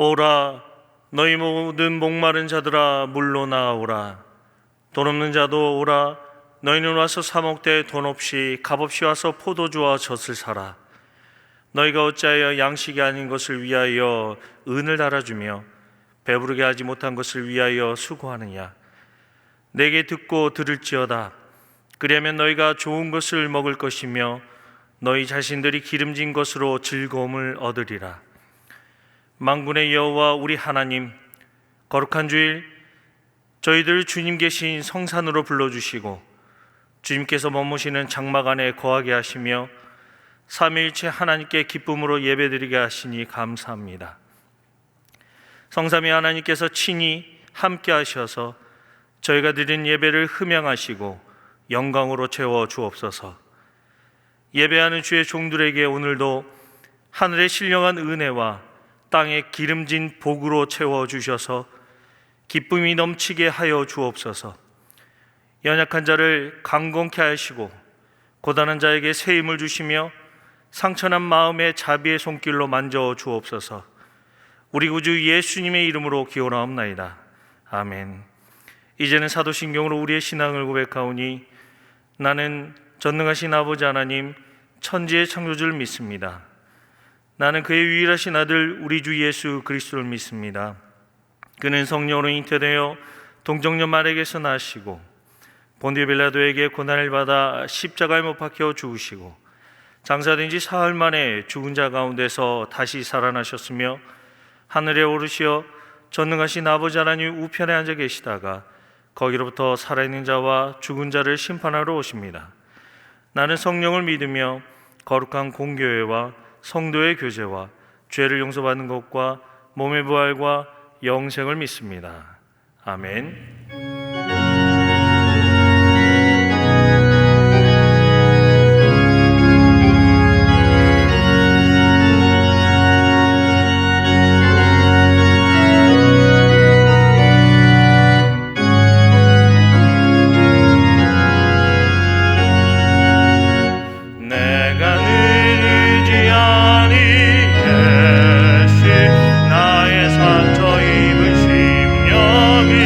오라, 너희 모든 목마른 자들아 물로 나오라. 돈 없는 자도 오라, 너희는 와서 사 먹되 돈 없이 값없이 와서 포도주와 젖을 사라. 너희가 어찌하여 양식이 아닌 것을 위하여 은을 달아주며 배부르게 하지 못한 것을 위하여 수고하느냐. 내게 듣고 들을지어다. 그리하면 너희가 좋은 것을 먹을 것이며 너희 자신들이 기름진 것으로 즐거움을 얻으리라. 만군의 여호와 우리 하나님, 거룩한 주일 저희들 주님 계신 성산으로 불러주시고 주님께서 머무시는 장막 안에 거하게 하시며 삼위일체 하나님께 기쁨으로 예배드리게 하시니 감사합니다. 성삼위 하나님께서 친히 함께 하셔서 저희가 드린 예배를 흠양하시고 영광으로 채워 주옵소서. 예배하는 주의 종들에게 오늘도 하늘의 신령한 은혜와 땅의 기름진 복으로 채워주셔서 기쁨이 넘치게 하여 주옵소서. 연약한 자를 강건케 하시고 고단한 자에게 새 힘을 주시며 상처난 마음의 자비의 손길로 만져 주옵소서. 우리 구주 예수님의 이름으로 기원하옵나이다. 아멘. 이제는 사도신경으로 우리의 신앙을 고백하오니 나는 전능하신 아버지 하나님 천지의 창조주를 믿습니다. 나는 그의 유일하신 아들 우리 주 예수 그리스도를 믿습니다. 그는 성령으로 잉태되어 동정녀 마리아에게서 나시고 본디오 빌라도에게 고난을 받아 십자가에 못 박혀 죽으시고 장사된 지 사흘 만에 죽은 자 가운데서 다시 살아나셨으며 하늘에 오르시어 전능하신 아버지 하나님 우편에 앉아 계시다가 거기로부터 살아있는 자와 죽은 자를 심판하러 오십니다. 나는 성령을 믿으며 거룩한 공교회와 성도의 교제와 죄를 용서받는 것과 몸의 부활과 영생을 믿습니다. 아멘. 나의 상처 입은 심령이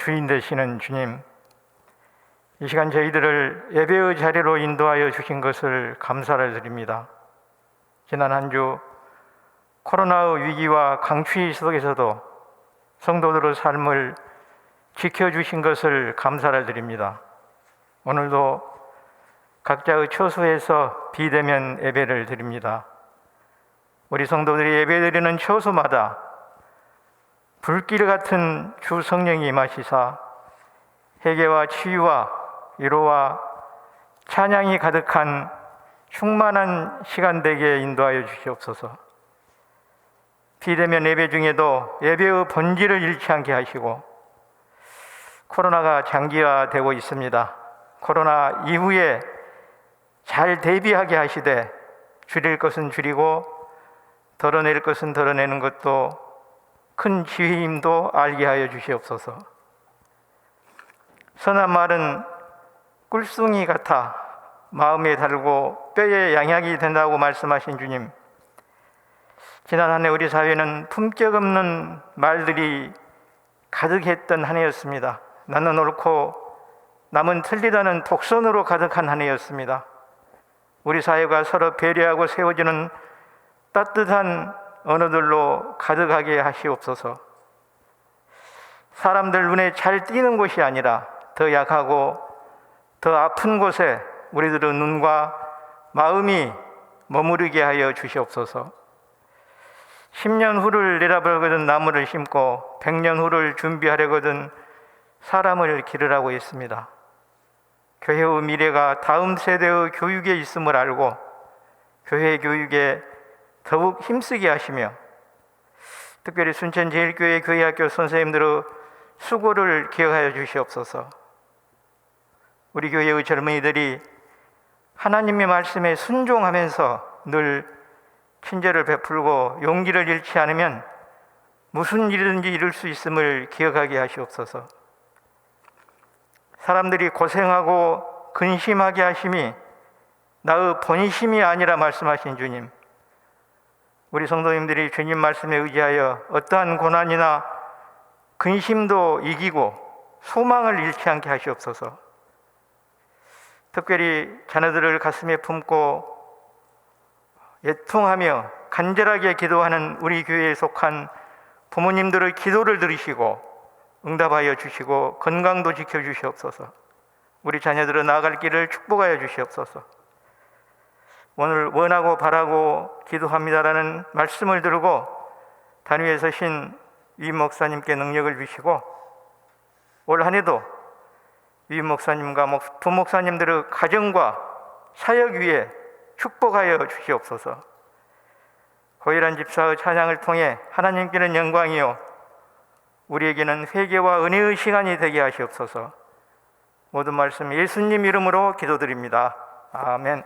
주인 되시는 주님, 이 시간 저희들을 예배의 자리로 인도하여 주신 것을 감사를 드립니다. 지난 한 주 코로나의 위기와 강추위 속에서도 성도들의 삶을 지켜주신 것을 감사를 드립니다. 오늘도 각자의 처소에서 비대면 예배를 드립니다. 우리 성도들이 예배드리는 처소마다 불길 같은 주 성령이 임하시사 회개와 치유와 위로와 찬양이 가득한 충만한 시간 되게 인도하여 주시옵소서. 비대면 예배 중에도 예배의 본질을 잃지 않게 하시고, 코로나가 장기화되고 있습니다. 코로나 이후에 잘 대비하게 하시되 줄일 것은 줄이고 덜어낼 것은 덜어내는 것도 큰 지혜임도 알게 하여 주시옵소서. 선한 말은 꿀송이 같아 마음에 달고 뼈에 양약이 된다고 말씀하신 주님, 지난 한 해 우리 사회는 품격 없는 말들이 가득했던 한 해였습니다. 나는 옳고 남은 틀리다는 독선으로 가득한 한 해였습니다. 우리 사회가 서로 배려하고 세워지는 따뜻한 언어들로 가득하게 하시옵소서. 사람들 눈에 잘 띄는 곳이 아니라 더 약하고 더 아픈 곳에 우리들의 눈과 마음이 머무르게 하여 주시옵소서. 10년 후를 내다보거든 나무를 심고 100년 후를 준비하려거든 사람을 기르라고 했습니다. 교회의 미래가 다음 세대의 교육에 있음을 알고 교회 교육에 더욱 힘쓰게 하시며, 특별히 순천제일교회 교회학교 선생님들의 수고를 기억하여 주시옵소서. 우리 교회의 젊은이들이 하나님의 말씀에 순종하면서 늘 친절을 베풀고 용기를 잃지 않으면 무슨 일이든지 이룰 수 있음을 기억하게 하시옵소서. 사람들이 고생하고 근심하게 하심이 나의 본심이 아니라 말씀하신 주님, 우리 성도님들이 주님 말씀에 의지하여 어떠한 고난이나 근심도 이기고 소망을 잃지 않게 하시옵소서. 특별히 자녀들을 가슴에 품고 애통하며 간절하게 기도하는 우리 교회에 속한 부모님들의 기도를 들으시고 응답하여 주시고 건강도 지켜주시옵소서. 우리 자녀들의 나아갈 길을 축복하여 주시옵소서. 오늘 원하고 바라고 기도합니다라는 말씀을 들고 단위에 서신 위 목사님께 능력을 주시고, 올 한 해도 위 목사님과 부목사님들의 가정과 사역 위에 축복하여 주시옵소서. 고일한 집사의 찬양을 통해 하나님께는 영광이요 우리에게는 회개와 은혜의 시간이 되게 하시옵소서. 모든 말씀 예수님 이름으로 기도드립니다. 아멘.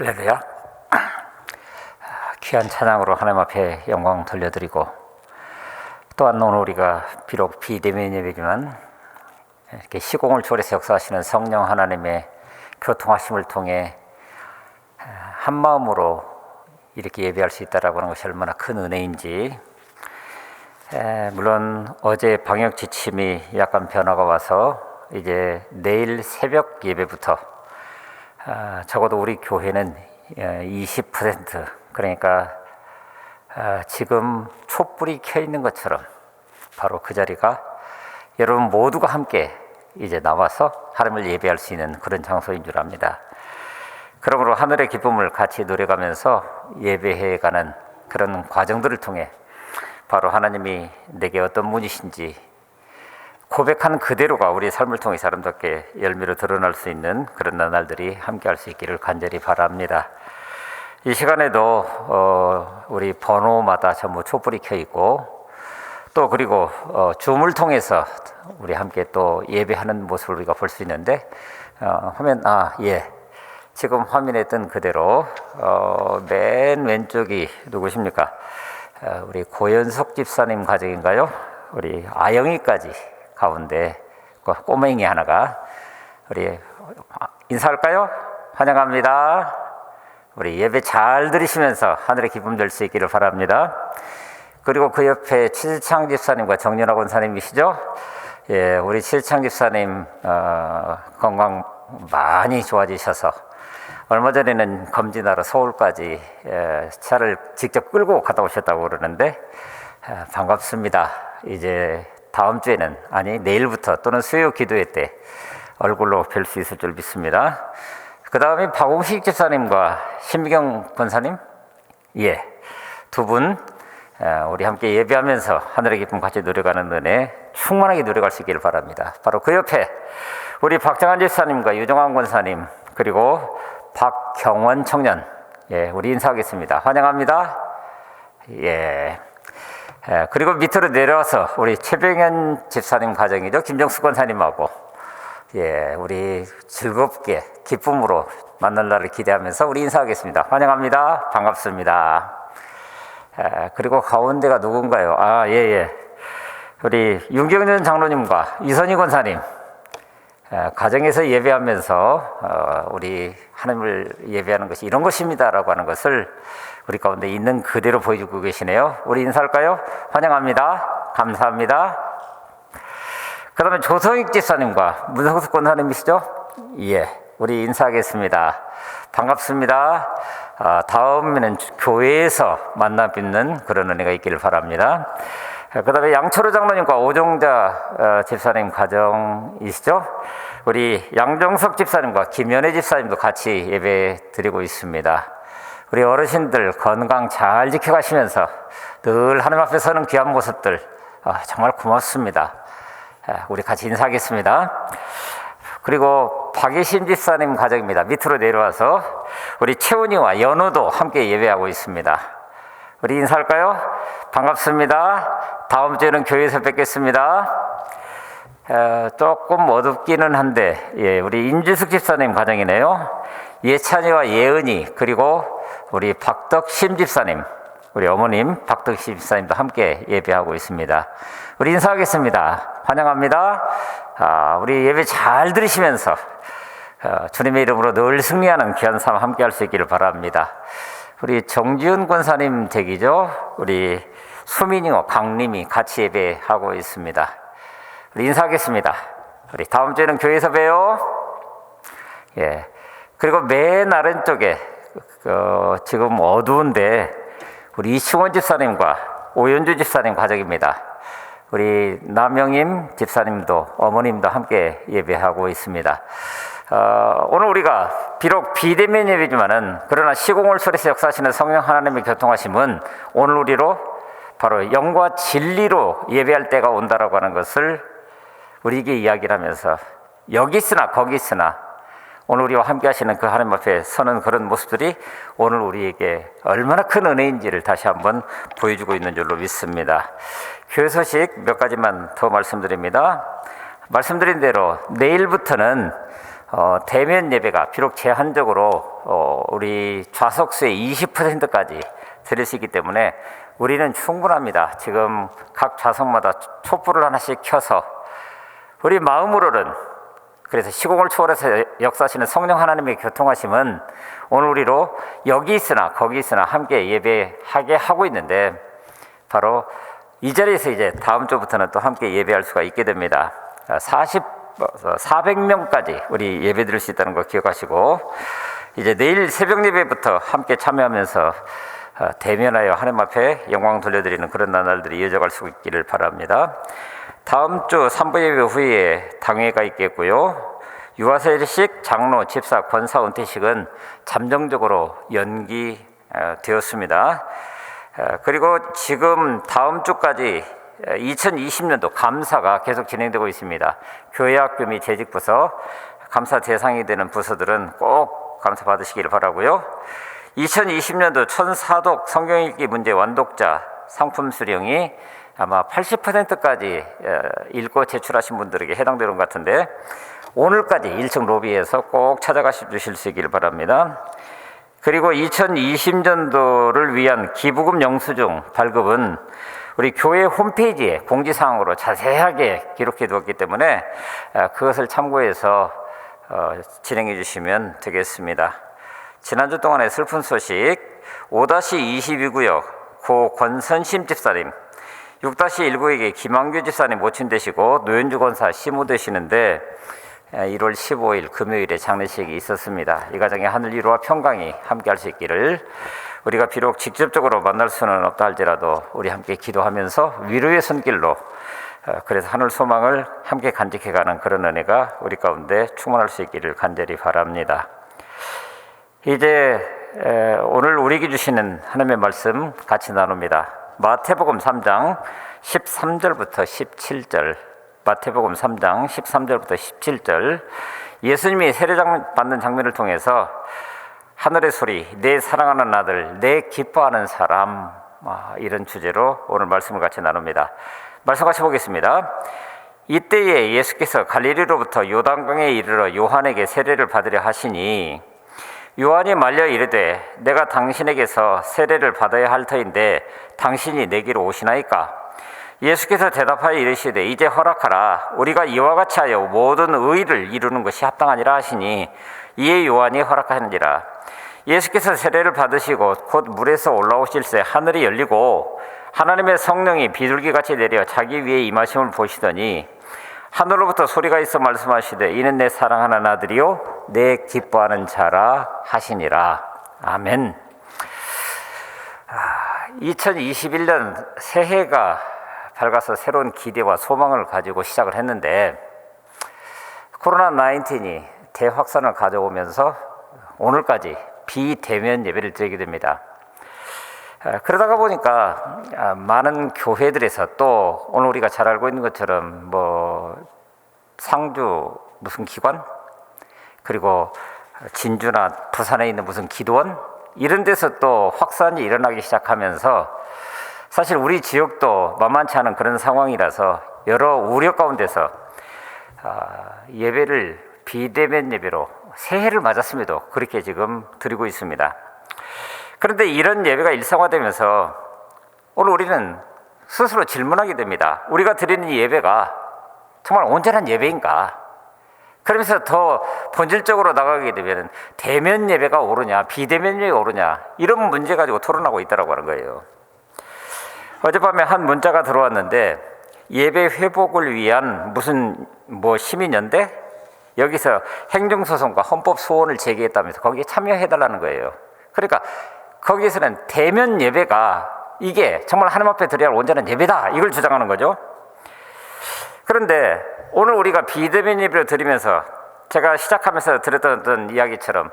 할렐루야. 귀한 찬양으로 하나님 앞에 영광 돌려드리고, 또한 오늘 우리가 비록 비대면 예배지만 이렇게 시공을 초월해서 역사하시는 성령 하나님의 교통하심을 통해 한 마음으로 이렇게 예배할 수 있다라고 하는 것이 얼마나 큰 은혜인지. 물론 어제 방역 지침이 약간 변화가 와서 이제 내일 새벽 예배부터 적어도 우리 교회는 20%, 그러니까 지금 촛불이 켜 있는 것처럼 바로 그 자리가 여러분 모두가 함께 이제 나와서 하나님을 예배할 수 있는 그런 장소인 줄 압니다. 그러므로 하늘의 기쁨을 같이 누려가면서 예배해가는 그런 과정들을 통해 바로 하나님이 내게 어떤 분이신지 고백하는 그대로가 우리 삶을 통해 사람답게 열매로 드러날 수 있는 그런 날들이 함께할 수 있기를 간절히 바랍니다. 이 시간에도 우리 번호마다 전부 촛불이 켜 있고, 또 그리고 줌을 통해서 우리 함께 또 예배하는 모습을 우리가 볼 수 있는데, 지금 화면에 뜬 그대로 맨 왼쪽이 누구십니까? 우리 고연석 집사님 가족인가요? 우리 아영이까지 가운데 꼬맹이 하나가, 우리 인사할까요? 환영합니다. 우리 예배 잘 들으시면서 하늘의 기쁨 될 수 있기를 바랍니다. 그리고 그 옆에 칠창 집사님과 정연학 원사님이시죠? 예, 우리 칠창 집사님 건강 많이 좋아지셔서 얼마 전에는 검진하러 서울까지 차를 직접 끌고 갔다 오셨다고 그러는데 반갑습니다. 이제 다음 주에는, 아니 내일부터 또는 수요 기도회 때 얼굴로 뵐 수 있을 줄 믿습니다. 그 다음에 박홍식 집사님과 신미경 권사님, 예, 두 분 우리 함께 예배하면서 하늘의 기쁨 같이 누려가는 은혜 충만하게 누려갈 수 있기를 바랍니다. 바로 그 옆에 우리 박정환 집사님과 유정환 권사님, 그리고 박경원 청년, 예, 우리 인사하겠습니다. 환영합니다. 예. 그리고 밑으로 내려와서 우리 최병현 집사님 가정이죠. 김정수 권사님하고, 예, 우리 즐겁게 기쁨으로 만날 날을 기대하면서 우리 인사하겠습니다. 환영합니다. 반갑습니다. 그리고 가운데가 누군가요? 우리 윤경전 장로님과 이선희 권사님, 가정에서 예배하면서 우리 하나님을 예배하는 것이 이런 것입니다라고 하는 것을 우리 가운데 있는 그대로 보여주고 계시네요. 우리 인사할까요? 환영합니다. 감사합니다. 그 다음에 조성익 집사님과 문성숙 권사님이시죠? 예, 우리 인사하겠습니다. 반갑습니다. 다음에는 교회에서 만나 뵙는 그런 은혜가 있기를 바랍니다. 그 다음에 양철호 장로님과 오종자 집사님 가정이시죠? 우리 양정석 집사님과 김연애 집사님도 같이 예배 드리고 있습니다. 우리 어르신들 건강 잘 지켜가시면서 늘 하나님 앞에 서는 귀한 모습들 정말 고맙습니다. 우리 같이 인사하겠습니다. 그리고 박예신 집사님 가정입니다. 밑으로 내려와서 우리 채훈이와 연우도 함께 예배하고 있습니다. 우리 인사할까요? 반갑습니다. 다음 주에는 교회에서 뵙겠습니다. 조금 어둡기는 한데, 예, 우리 임지숙 집사님 가정이네요. 예찬이와 예은이, 그리고 우리 박덕심 집사님, 우리 어머님 박덕심 집사님도 함께 예배하고 있습니다. 우리 인사하겠습니다. 환영합니다. 우리 예배 잘 들으시면서 주님의 이름으로 늘 승리하는 귀한 삶 함께 할 수 있기를 바랍니다. 우리 정지훈 권사님 댁이죠. 우리 수민이와 강림이 같이 예배하고 있습니다. 우리 인사하겠습니다. 우리 다음 주에는 교회에서 봬요. 예. 그리고 맨 아래쪽에 지금 어두운데 우리 이충원 집사님과 오연주 집사님 가족입니다. 우리 남영임 집사님도 어머님도 함께 예배하고 있습니다. 오늘 우리가 비록 비대면 예배지만은 그러나 시공을 초월해서 역사하시는 성령 하나님의 교통하심은 오늘 우리로 바로 영과 진리로 예배할 때가 온다라고 하는 것을 우리에게 이야기를 하면서 여기 있으나 거기 있으나 오늘 우리와 함께 하시는 그 하나님 앞에 서는 그런 모습들이 오늘 우리에게 얼마나 큰 은혜인지를 다시 한번 보여주고 있는 줄로 믿습니다. 교회 소식 몇 가지만 더 말씀드립니다. 말씀드린 대로 내일부터는 대면 예배가 비록 제한적으로 우리 좌석수의 20%까지 드릴 수 있기 때문에 우리는 충분합니다. 지금 각 좌석마다 촛불을 하나씩 켜서 우리 마음으로는, 그래서 시공을 초월해서 역사하시는 성령 하나님의 교통하심은 오늘 우리로 여기 있으나 거기 있으나 함께 예배하게 하고 있는데, 바로 이 자리에서 이제 다음 주부터는 또 함께 예배할 수가 있게 됩니다. 400명까지 우리 예배 드릴 수 있다는 거 기억하시고, 이제 내일 새벽 예배부터 함께 참여하면서 대면하여 하나님 앞에 영광 돌려드리는 그런 나날들이 이어져갈 수 있기를 바랍니다. 다음 주 3부 예배 후에 당회가 있겠고요. 유아세식, 장로, 집사, 권사 은퇴식은 잠정적으로 연기되었습니다. 그리고 지금 다음 주까지 2020년도 감사가 계속 진행되고 있습니다. 교회학교 및 재직부서, 감사 대상이 되는 부서들은 꼭 감사 받으시기를 바라고요. 2020년도 천사독 성경읽기 문제 완독자 상품 수령이 아마 80%까지 읽고 제출하신 분들에게 해당되는 것 같은데, 오늘까지 1층 로비에서 꼭 찾아가 주실 수 있기를 바랍니다. 그리고 2020년도를 위한 기부금 영수증 발급은 우리 교회 홈페이지에 공지사항으로 자세하게 기록해 두었기 때문에 그것을 참고해서 진행해 주시면 되겠습니다. 지난주 동안의 슬픈 소식, 5-22구역 고 권선심 집사님, 6-19에게 김한규 집사님 모친되시고 노현주 권사 시무되시는데 1월 15일 금요일에 장례식이 있었습니다. 이 가정의 하늘 위로와 평강이 함께할 수 있기를, 우리가 비록 직접적으로 만날 수는 없다 할지라도 우리 함께 기도하면서 위로의 손길로, 그래서 하늘 소망을 함께 간직해가는 그런 은혜가 우리 가운데 충만할 수 있기를 간절히 바랍니다. 이제 오늘 우리에게 주시는 하나님의 말씀 같이 나눕니다. 마태복음 3장 13절부터 17절, 마태복음 3장 13절부터 17절, 예수님이 세례 받는 장면을 통해서 하늘의 소리, 내 사랑하는 아들, 내 기뻐하는 사람, 이런 주제로 오늘 말씀을 같이 나눕니다. 말씀 같이 보겠습니다. 이때에 예수께서 갈릴리로부터 요단강에 이르러 요한에게 세례를 받으려 하시니, 요한이 말려 이르되 내가 당신에게서 세례를 받아야 할 터인데 당신이 내게로 오시나이까? 예수께서 대답하여 이르시되 이제 허락하라. 우리가 이와 같이 하여 모든 의를 이루는 것이 합당하니라 하시니, 이에 요한이 허락하는지라. 예수께서 세례를 받으시고 곧 물에서 올라오실새 하늘이 열리고 하나님의 성령이 비둘기같이 내려 자기 위에 임하심을 보시더니, 하늘로부터 소리가 있어 말씀하시되 이는 내 사랑하는 아들이요 내 기뻐하는 자라 하시니라. 아멘. 2021년 새해가 밝아서 새로운 기대와 소망을 가지고 시작을 했는데, 코로나19이 대확산을 가져오면서 오늘까지 비대면 예배를 드리게 됩니다. 그러다가 보니까 많은 교회들에서, 또 오늘 우리가 잘 알고 있는 것처럼 상주 무슨 기관, 그리고 진주나 부산에 있는 무슨 기도원, 이런 데서 또 확산이 일어나기 시작하면서 사실 우리 지역도 만만치 않은 그런 상황이라서 여러 우려 가운데서 예배를 비대면 예배로 새해를 맞았음에도 그렇게 지금 드리고 있습니다. 그런데 이런 예배가 일상화되면서 오늘 우리는 스스로 질문하게 됩니다. 우리가 드리는 예배가 정말 온전한 예배인가? 그러면서 더 본질적으로 나가게 되면 대면 예배가 옳으냐, 비대면 예배가 옳으냐, 이런 문제 가지고 토론하고 있다고 하는 거예요. 어젯밤에 한 문자가 들어왔는데, 예배 회복을 위한 무슨 시민연대? 여기서 행정소송과 헌법 소원을 제기했다면서 거기에 참여해달라는 거예요. 그러니까 거기에서는 대면 예배가 이게 정말 하나님 앞에 드려야 할 온전한 예배다, 이걸 주장하는 거죠. 그런데 오늘 우리가 비대면 예배를 드리면서 제가 시작하면서 드렸던 이야기처럼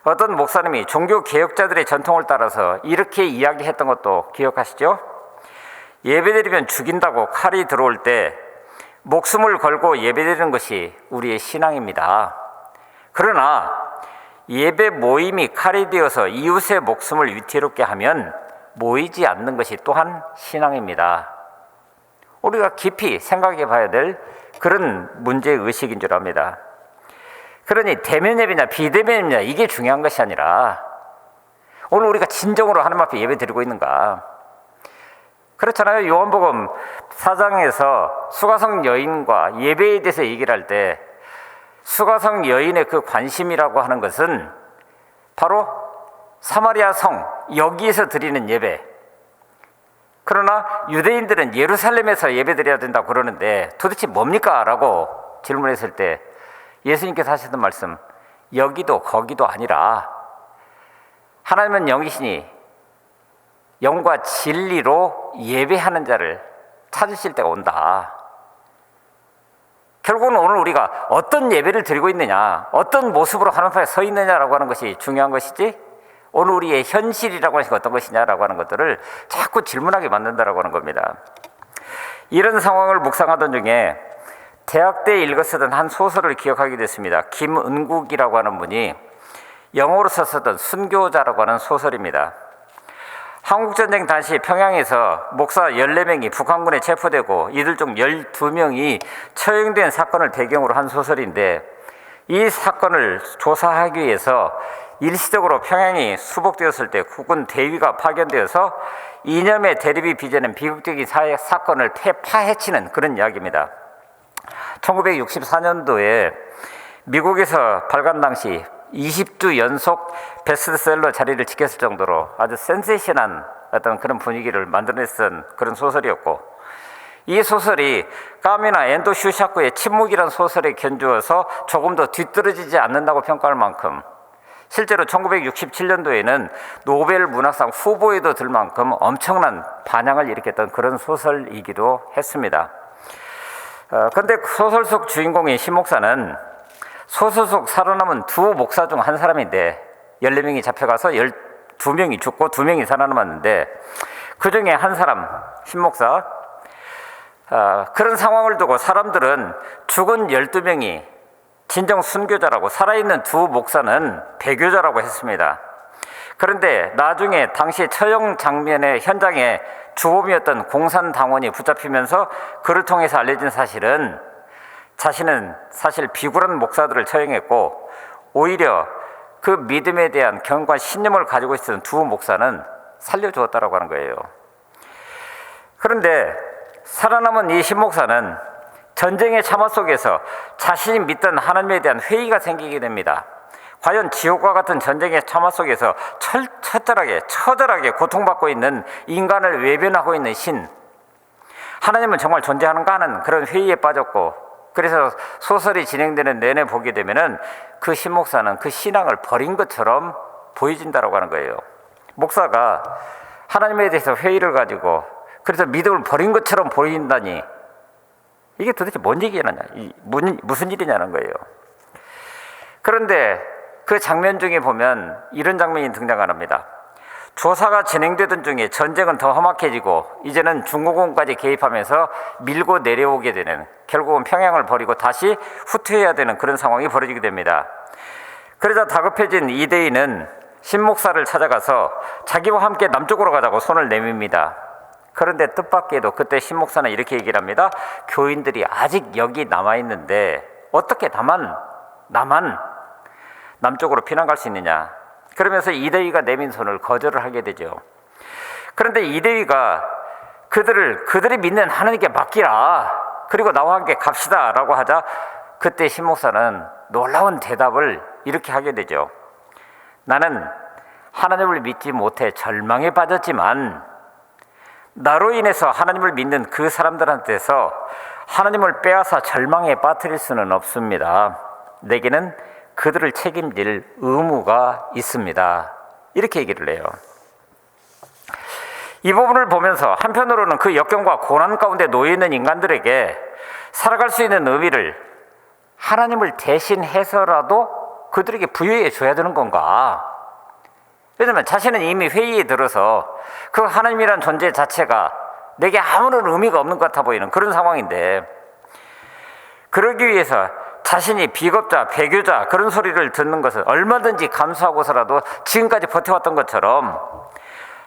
어떤 목사님이 종교 개혁자들의 전통을 따라서 이렇게 이야기했던 것도 기억하시죠? 예배드리면 죽인다고 칼이 들어올 때 목숨을 걸고 예배드리는 것이 우리의 신앙입니다. 그러나 예배 모임이 칼이 되어서 이웃의 목숨을 위태롭게 하면 모이지 않는 것이 또한 신앙입니다. 우리가 깊이 생각해 봐야 될 그런 문제의식인 줄 압니다. 그러니 대면 예배냐 비대면 예배냐 이게 중요한 것이 아니라 오늘 우리가 진정으로 하나님 앞에 예배 드리고 있는가. 그렇잖아요. 요한복음 4장에서 수가성 여인과 예배에 대해서 얘기를 할 때 수가성 여인의 그 관심이라고 하는 것은 바로 사마리아 성 여기에서 드리는 예배. 그러나 유대인들은 예루살렘에서 예배 드려야 된다고 그러는데 도대체 뭡니까? 라고 질문했을 때 예수님께서 하셨던 말씀, 여기도 거기도 아니라 하나님은 영이시니 영과 진리로 예배하는 자를 찾으실 때가 온다. 결국은 오늘 우리가 어떤 예배를 드리고 있느냐, 어떤 모습으로 하나님 앞에 서 있느냐라고 하는 것이 중요한 것이지, 오늘 우리의 현실이라고 하는 것이 어떤 것이냐라고 하는 것들을 자꾸 질문하게 만든다라고 하는 겁니다. 이런 상황을 묵상하던 중에 대학 때 읽어 쓰던 한 소설을 기억하게 됐습니다. 김은국이라고 하는 분이 영어로 썼던 순교자라고 하는 소설입니다. 한국전쟁 당시 평양에서 목사 14명이 북한군에 체포되고 이들 중 12명이 처형된 사건을 배경으로 한 소설인데, 이 사건을 조사하기 위해서 일시적으로 평양이 수복되었을 때 국군 대위가 파견되어서 이념의 대립이 빚어낸 비극적인 사건을 파헤치는 그런 이야기입니다. 1964년도에 미국에서 발간 당시 20주 연속 베스트셀러 자리를 지켰을 정도로 아주 센세이션한 어떤 그런 분위기를 만들어냈던 그런 소설이었고, 이 소설이 까미나 엔도 슈샤코의 침묵이라는 소설에 견주어서 조금 더 뒤떨어지지 않는다고 평가할 만큼, 실제로 1967년도에는 노벨 문학상 후보에도 들 만큼 엄청난 반향을 일으켰던 그런 소설이기도 했습니다. 그런데 소설 속 주인공인 신 목사는 소설 속 살아남은 두 목사 중 한 사람인데, 14명이 잡혀가서 12명이 죽고 2명이 살아남았는데, 그 중에 한 사람, 신 목사, 그런 상황을 두고 사람들은 죽은 12명이 진정 순교자라고, 살아있는 두 목사는 배교자라고 했습니다. 그런데 나중에 당시 처형 장면의 현장에 주범이었던 공산당원이 붙잡히면서 그를 통해서 알려진 사실은, 자신은 사실 비굴한 목사들을 처형했고 오히려 그 믿음에 대한 경과 신념을 가지고 있었던 두 목사는 살려주었다라고 하는 거예요. 그런데 살아남은 이 신 목사는 전쟁의 참화 속에서 자신이 믿던 하나님에 대한 회의가 생기게 됩니다. 과연 지옥과 같은 전쟁의 참화 속에서 처절하게 고통받고 있는 인간을 외면하고 있는 신, 하나님은 정말 존재하는가 하는 그런 회의에 빠졌고, 그래서 소설이 진행되는 내내 보게 되면은 그 신 목사는 그 신앙을 버린 것처럼 보여진다라고 하는 거예요. 목사가 하나님에 대해서 회의를 가지고 그래서 믿음을 버린 것처럼 보인다니, 이게 도대체 뭔 얘기냐냐, 무슨 일이냐는 거예요. 그런데 그 장면 중에 보면 이런 장면이 등장합니다. 조사가 진행되던 중에 전쟁은 더 험악해지고 이제는 중공군까지 개입하면서 밀고 내려오게 되는, 결국은 평양을 버리고 다시 후퇴해야 되는 그런 상황이 벌어지게 됩니다. 그러자 다급해진 이대희는 신 목사를 찾아가서 자기와 함께 남쪽으로 가자고 손을 내밉니다. 그런데 뜻밖에도 그때 신 목사는 이렇게 얘기를 합니다. 교인들이 아직 여기 남아있는데 어떻게 나만 남쪽으로 피난 갈 수 있느냐. 그러면서 이대위가 내민 손을 거절을 하게 되죠. 그런데 이대위가 그들이 믿는 하나님께 맡기라, 그리고 나와 함께 갑시다 라고 하자, 그때 신 목사는 놀라운 대답을 이렇게 하게 되죠. 나는 하나님을 믿지 못해 절망에 빠졌지만 나로 인해서 하나님을 믿는 그 사람들한테서 하나님을 빼앗아 절망에 빠뜨릴 수는 없습니다. 내게는 그들을 책임질 의무가 있습니다. 이렇게 얘기를 해요. 이 부분을 보면서 한편으로는 그 역경과 고난 가운데 놓여 있는 인간들에게 살아갈 수 있는 의미를 하나님을 대신해서라도 그들에게 부여해 줘야 되는 건가? 왜냐하면 자신은 이미 회의에 들어서 그 하나님이란 존재 자체가 내게 아무런 의미가 없는 것 같아 보이는 그런 상황인데, 그러기 위해서 자신이 비겁자, 배교자 그런 소리를 듣는 것을 얼마든지 감수하고서라도 지금까지 버텨왔던 것처럼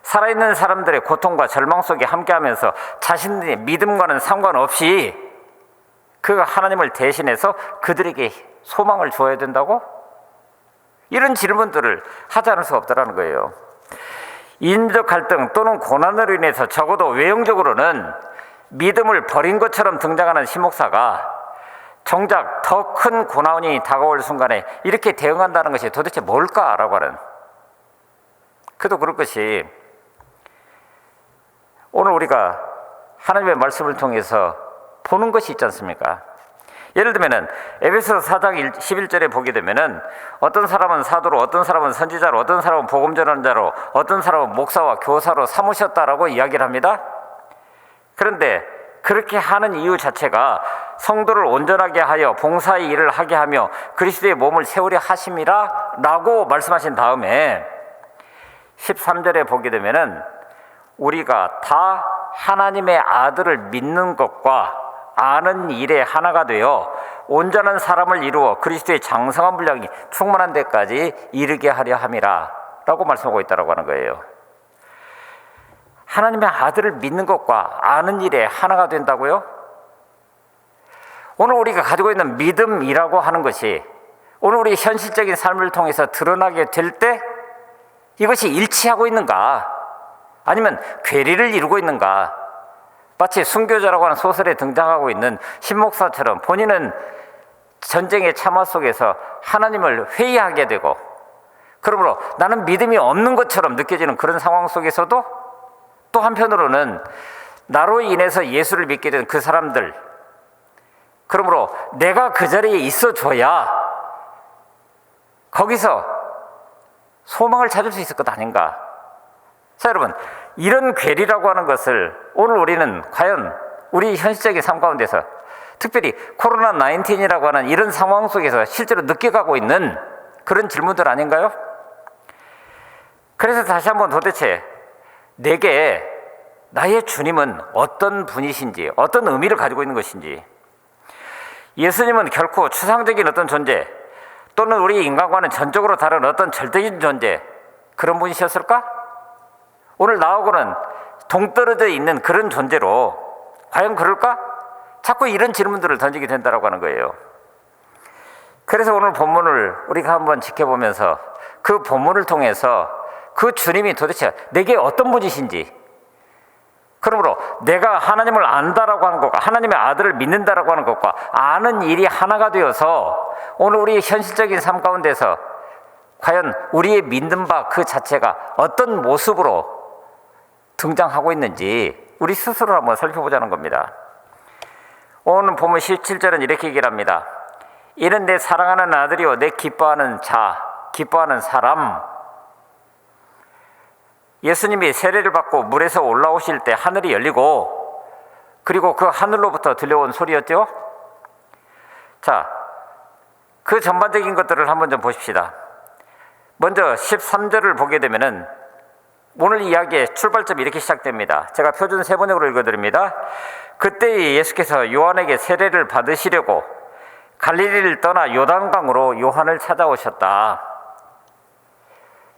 살아있는 사람들의 고통과 절망 속에 함께하면서 자신들의 믿음과는 상관없이 그 하나님을 대신해서 그들에게 소망을 주어야 된다고? 이런 질문들을 하지 않을 수 없다는 거예요. 인적 갈등 또는 고난으로 인해서 적어도 외형적으로는 믿음을 버린 것처럼 등장하는 신목사가 정작 더 큰 고난이 다가올 순간에 이렇게 대응한다는 것이 도대체 뭘까라고 하는, 그도 그럴 것이 오늘 우리가 하나님의 말씀을 통해서 보는 것이 있지 않습니까? 예를 들면은 에베소서 4장 11절에 보게 되면은 어떤 사람은 사도로, 어떤 사람은 선지자로, 어떤 사람은 복음 전하는 자로, 어떤 사람은 목사와 교사로 삼으셨다라고 이야기를 합니다. 그런데 그렇게 하는 이유 자체가 성도를 온전하게 하여 봉사의 일을 하게 하며 그리스도의 몸을 세우려 하심이라 라고 말씀하신 다음에 13절에 보게 되면은 우리가 다 하나님의 아들을 믿는 것과 아는 일에 하나가 되어 온전한 사람을 이루어 그리스도의 장성한 분량이 충만한 데까지 이르게 하려 함이라 라고 말씀하고 있다고 하는 거예요. 하나님의 아들을 믿는 것과 아는 일에 하나가 된다고요? 오늘 우리가 가지고 있는 믿음이라고 하는 것이 오늘 우리 현실적인 삶을 통해서 드러나게 될 때 이것이 일치하고 있는가? 아니면 괴리를 이루고 있는가? 마치 순교자라고 하는 소설에 등장하고 있는 신목사처럼 본인은 전쟁의 참화 속에서 하나님을 회의하게 되고, 그러므로 나는 믿음이 없는 것처럼 느껴지는 그런 상황 속에서도 또 한편으로는 나로 인해서 예수를 믿게 된 그 사람들, 그러므로 내가 그 자리에 있어줘야 거기서 소망을 찾을 수 있을 것 아닌가. 자, 여러분, 이런 괴리라고 하는 것을 오늘 우리는 과연 우리 현실적인 삶 가운데서 특별히 코로나19이라고 하는 이런 상황 속에서 실제로 느껴가고 있는 그런 질문들 아닌가요? 그래서 다시 한번 도대체 내게 나의 주님은 어떤 분이신지, 어떤 의미를 가지고 있는 것인지, 예수님은 결코 추상적인 어떤 존재 또는 우리 인간과는 전적으로 다른 어떤 절대적인 존재, 그런 분이셨을까? 오늘 나하고는 동떨어져 있는 그런 존재로 과연 그럴까? 자꾸 이런 질문들을 던지게 된다고 하는 거예요. 그래서 오늘 본문을 우리가 한번 지켜보면서 그 본문을 통해서 그 주님이 도대체 내게 어떤 분이신지, 그러므로 내가 하나님을 안다라고 하는 것과 하나님의 아들을 믿는다라고 하는 것과 아는 일이 하나가 되어서 오늘 우리의 현실적인 삶 가운데서 과연 우리의 믿는 바 그 자체가 어떤 모습으로 등장하고 있는지 우리 스스로 한번 살펴보자는 겁니다. 오늘 보면 17절은 이렇게 얘기를 합니다. 이는 내 사랑하는 아들이요 내 기뻐하는 자, 기뻐하는 사람. 예수님이 세례를 받고 물에서 올라오실 때 하늘이 열리고 그리고 그 하늘로부터 들려온 소리였죠. 자, 그 전반적인 것들을 한번 좀 보십시다. 먼저 13절을 보게 되면은 오늘 이야기의 출발점이 이렇게 시작됩니다. 제가 표준 세번역으로 읽어드립니다. 그때 예수께서 요한에게 세례를 받으시려고 갈릴리를 떠나 요단강으로 요한을 찾아오셨다.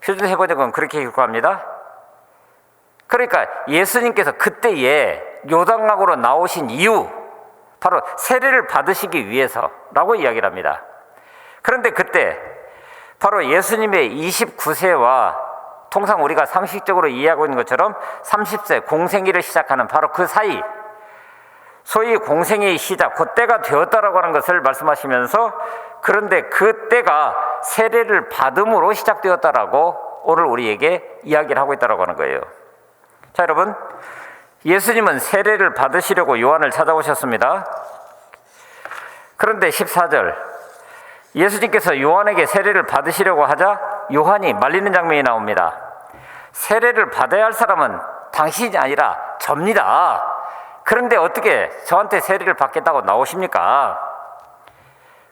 표준 세번역은 그렇게 기록합니다. 그러니까 예수님께서 그때에 요단강으로 나오신 이유, 바로 세례를 받으시기 위해서라고 이야기를 합니다. 그런데 그때 바로 예수님의 29세와 통상 우리가 상식적으로 이해하고 있는 것처럼 30세 공생애를 시작하는 바로 그 사이, 소위 공생애의 시작, 그때가 되었다라고 하는 것을 말씀하시면서, 그런데 그때가 세례를 받음으로 시작되었다라고 오늘 우리에게 이야기를 하고 있다라고 하는 거예요. 자, 여러분, 예수님은 세례를 받으시려고 요한을 찾아오셨습니다. 그런데 14절, 예수님께서 요한에게 세례를 받으시려고 하자 요한이 말리는 장면이 나옵니다. 세례를 받아야 할 사람은 당신이 아니라 접니다. 그런데 어떻게 저한테 세례를 받겠다고 나오십니까?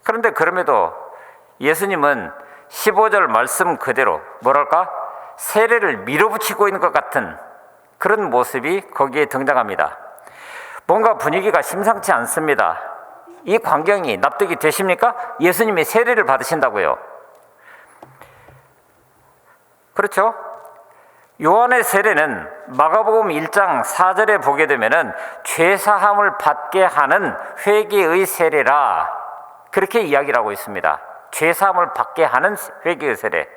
그런데 그럼에도 예수님은 15절 말씀 그대로 뭐랄까? 세례를 밀어붙이고 있는 것 같은 그런 모습이 거기에 등장합니다. 뭔가 분위기가 심상치 않습니다. 이 광경이 납득이 되십니까? 예수님이 세례를 받으신다고요. 그렇죠? 요한의 세례는 마가복음 1장 4절에 보게 되면은 죄사함을 받게 하는 회개의 세례라 그렇게 이야기를 하고 있습니다. 죄사함을 받게 하는 회개의 세례.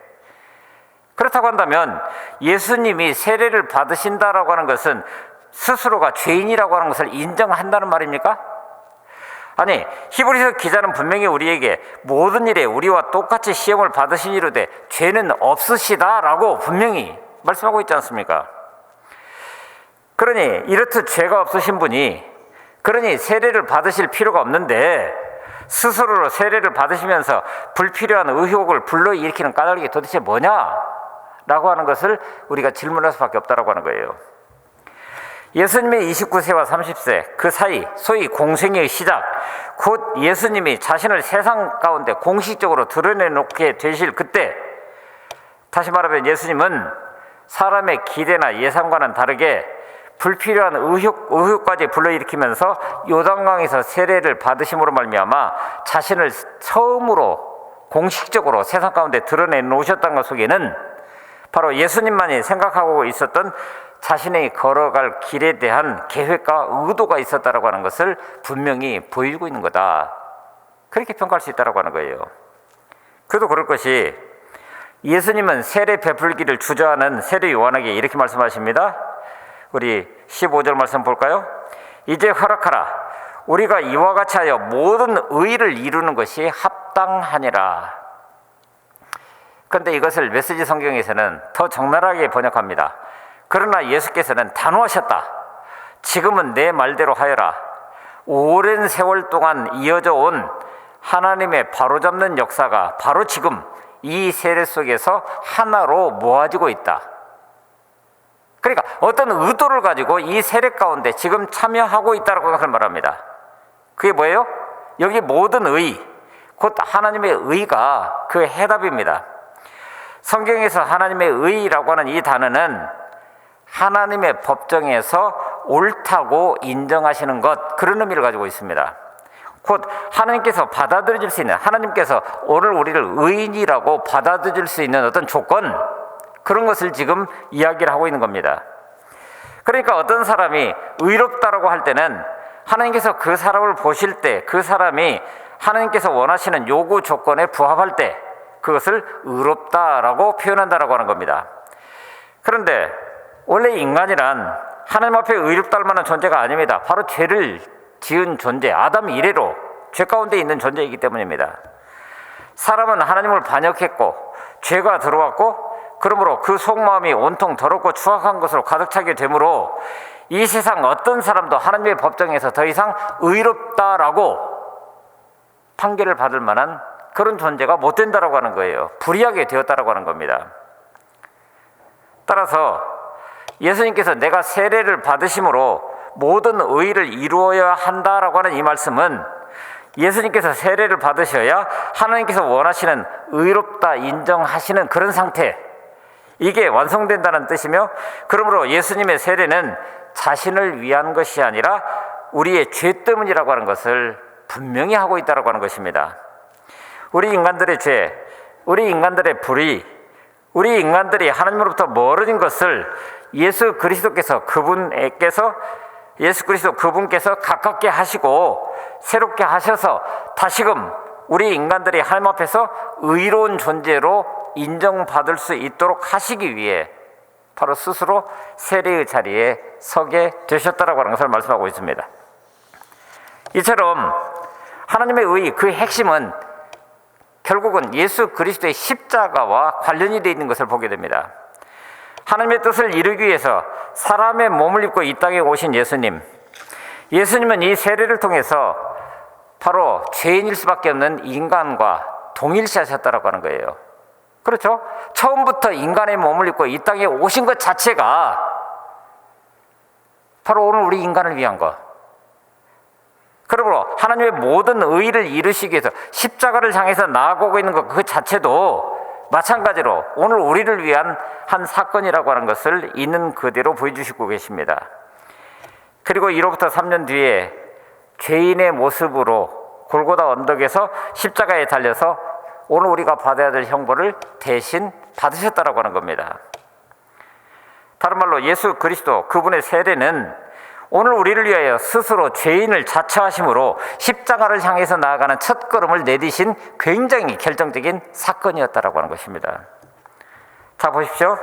그렇다고 한다면 예수님이 세례를 받으신다라고 하는 것은 스스로가 죄인이라고 하는 것을 인정한다는 말입니까? 아니, 히브리서 기자는 분명히 우리에게 모든 일에 우리와 똑같이 시험을 받으시니로되 죄는 없으시다라고 분명히 말씀하고 있지 않습니까? 그러니 이렇듯 죄가 없으신 분이 그러니 세례를 받으실 필요가 없는데 스스로로 세례를 받으시면서 불필요한 의혹을 불러일으키는 까닭이 도대체 뭐냐라고 하는 것을 우리가 질문할 수밖에 없다라고 하는 거예요. 예수님의 29세와 30세 그 사이 소위 공생의 시작, 곧 예수님이 자신을 세상 가운데 공식적으로 드러내놓게 되실 그때, 다시 말하면 예수님은 사람의 기대나 예상과는 다르게 불필요한 의혹까지 불러일으키면서 요단강에서 세례를 받으심으로 말미암아 자신을 처음으로 공식적으로 세상 가운데 드러내놓으셨다는 것 속에는 바로 예수님만이 생각하고 있었던 자신의 걸어갈 길에 대한 계획과 의도가 있었다라고 하는 것을 분명히 보이고 있는 거다. 그렇게 평가할 수 있다라고 하는 거예요. 그래도 그럴 것이 예수님은 세례 베풀기를 주저하는 세례 요한에게 이렇게 말씀하십니다. 우리 15절 말씀 볼까요? 이제 허락하라. 우리가 이와 같이 하여 모든 의를 이루는 것이 합당하니라. 그런데 이것을 메시지 성경에서는 더 적나라하게 번역합니다. 그러나 예수께서는 단호하셨다. 지금은 내 말대로 하여라. 오랜 세월 동안 이어져 온 하나님의 바로잡는 역사가 바로 지금 이 세례 속에서 하나로 모아지고 있다. 그러니까 어떤 의도를 가지고 이 세례 가운데 지금 참여하고 있다고 말합니다. 그게 뭐예요? 여기 모든 의, 곧 하나님의 의가 그 해답입니다. 성경에서 하나님의 의라고 하는 이 단어는 하나님의 법정에서 옳다고 인정하시는 것, 그런 의미를 가지고 있습니다. 곧 하나님께서 받아들일 수 있는, 하나님께서 오늘 우리를 의인이라고 받아들일 수 있는 어떤 조건, 그런 것을 지금 이야기를 하고 있는 겁니다. 그러니까 어떤 사람이 의롭다라고 할 때는 하나님께서 그 사람을 보실 때 그 사람이 하나님께서 원하시는 요구 조건에 부합할 때 그것을 의롭다라고 표현한다라고 하는 겁니다. 그런데 원래 인간이란 하나님 앞에 의롭다할 만한 존재가 아닙니다. 바로 죄를 지은 존재, 아담 이래로 죄 가운데 있는 존재이기 때문입니다. 사람은 하나님을 반역했고 죄가 들어왔고 그러므로 그 속마음이 온통 더럽고 추악한 것으로 가득 차게 되므로 이 세상 어떤 사람도 하나님의 법정에서 더 이상 의롭다라고 판결을 받을 만한 그런 존재가 못 된다라고 하는 거예요. 불의하게 되었다라고 하는 겁니다. 따라서 예수님께서 내가 세례를 받으심으로 모든 의를 이루어야 한다라고 하는 이 말씀은 예수님께서 세례를 받으셔야 하나님께서 원하시는 의롭다 인정하시는 그런 상태, 이게 완성된다는 뜻이며, 그러므로 예수님의 세례는 자신을 위한 것이 아니라 우리의 죄 때문이라고 하는 것을 분명히 하고 있다고 하는 것입니다. 우리 인간들의 죄, 우리 인간들의 불의, 우리 인간들이 하나님으로부터 멀어진 것을 예수 그리스도께서 가깝게 하시고 새롭게 하셔서 다시금 우리 인간들이 하나님 앞에서 의로운 존재로 인정받을 수 있도록 하시기 위해 바로 스스로 세례의 자리에 서게 되셨다라고 하는 것을 말씀하고 있습니다. 이처럼 하나님의 의, 그 핵심은 결국은 예수 그리스도의 십자가와 관련이 되어 있는 것을 보게 됩니다. 하나님의 뜻을 이루기 위해서 사람의 몸을 입고 이 땅에 오신 예수님은 이 세례를 통해서 바로 죄인일 수밖에 없는 인간과 동일시하셨다라고 하는 거예요. 그렇죠? 처음부터 인간의 몸을 입고 이 땅에 오신 것 자체가 바로 오늘 우리 인간을 위한 것. 그러므로 하나님의 모든 의를 이루시기 위해서 십자가를 향해서 나아가고 있는 것 그 자체도 마찬가지로 오늘 우리를 위한 한 사건이라고 하는 것을 있는 그대로 보여주시고 계십니다. 그리고 이로부터 3년 뒤에 죄인의 모습으로 골고다 언덕에서 십자가에 달려서 오늘 우리가 받아야 될 형벌을 대신 받으셨다라고 하는 겁니다. 다른 말로 예수 그리스도 그분의 세례는 오늘 우리를 위하여 스스로 죄인을 자처하심으로 십자가를 향해서 나아가는 첫 걸음을 내디신 굉장히 결정적인 사건이었다라고 하는 것입니다. 자, 보십시오.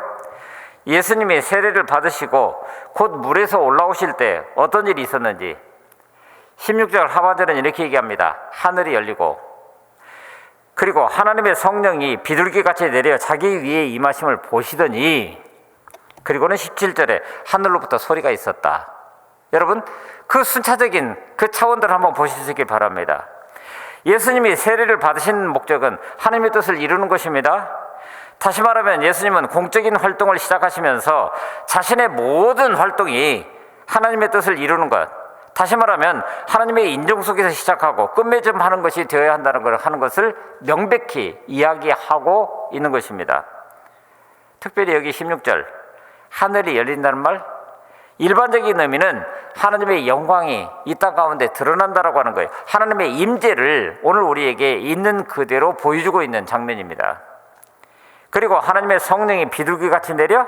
예수님이 세례를 받으시고 곧 물에서 올라오실 때 어떤 일이 있었는지 16절 하반절은 이렇게 얘기합니다. 하늘이 열리고 그리고 하나님의 성령이 비둘기같이 내려 자기 위에 임하심을 보시더니, 그리고는 17절에 하늘로부터 소리가 있었다. 여러분, 그 순차적인 그 차원들을 한번 보시기 바랍니다. 예수님이 세례를 받으신 목적은 하나님의 뜻을 이루는 것입니다. 다시 말하면 예수님은 공적인 활동을 시작하시면서 자신의 모든 활동이 하나님의 뜻을 이루는 것, 다시 말하면 하나님의 인정 속에서 시작하고 끝맺음하는 것이 되어야 한다는 걸 하는 것을 명백히 이야기하고 있는 것입니다. 특별히 여기 16절 하늘이 열린다는 말, 일반적인 의미는 하나님의 영광이 이 땅 가운데 드러난다라고 하는 거예요. 하나님의 임재를 오늘 우리에게 있는 그대로 보여주고 있는 장면입니다. 그리고 하나님의 성령이 비둘기같이 내려